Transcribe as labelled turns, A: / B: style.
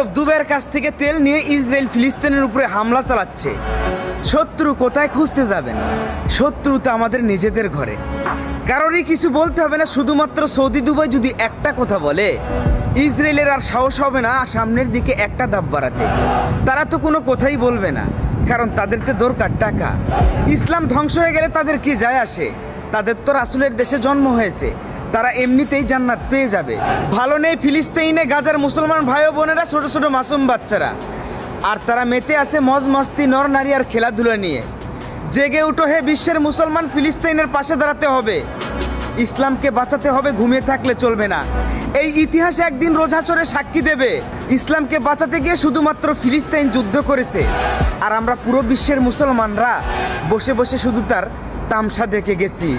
A: আরব দুবাইয়ের কাছ থেকে তেল নিয়ে ইসরায়েল ফিলিস্তিনের উপরে হামলা চালাচ্ছে। শত্রু কোথায় খুঁজতে যাবেন? শত্রু তো আমাদের নিজেদের ঘরে। কারোরই কিছু বলতে হবে না, শুধুমাত্র সৌদি দুবাই যদি একটা কথা বলে, ইসরায়েলের আর সাহস হবে না সামনের দিকে একটা ধাপ বাড়াতে। তারা তো কোনো কথাই বলবে না, কারণ তাদের তো দরকার টাকা। ইসলাম ধ্বংস হয়ে গেলে তাদের কি যায় আসে? তাদের তো রাসূলের দেশে জন্ম হয়েছে, তারা এমনিতেই জান্নাত পেয়ে যাবে। ভালো নেই ফিলিস্তিনে গাজার মুসলমান ভাই ও বোনেরা, ছোট ছোট মাসুম বাচ্চারা, আর তারা মেতে আছে মজ মস্তি, নর নারী আর খেলাধুলা নিয়ে। জেগে উঠো হে বিশ্বের মুসলমান, ফিলিস্তিনের পাশে দাঁড়াতে হবে, ইসলামকে বাঁচাতে হবে, ঘুমিয়ে থাকলে চলবে না। এই ইতিহাস একদিন রোজ হাশরে সাক্ষী দেবে, ইসলামকে বাঁচাতে গিয়ে শুধুমাত্র ফিলিস্তিন যুদ্ধ করেছে, আর আমরা পুরো বিশ্বের মুসলমানরা বসে বসে শুধু তার তামসা দেখে গেছি।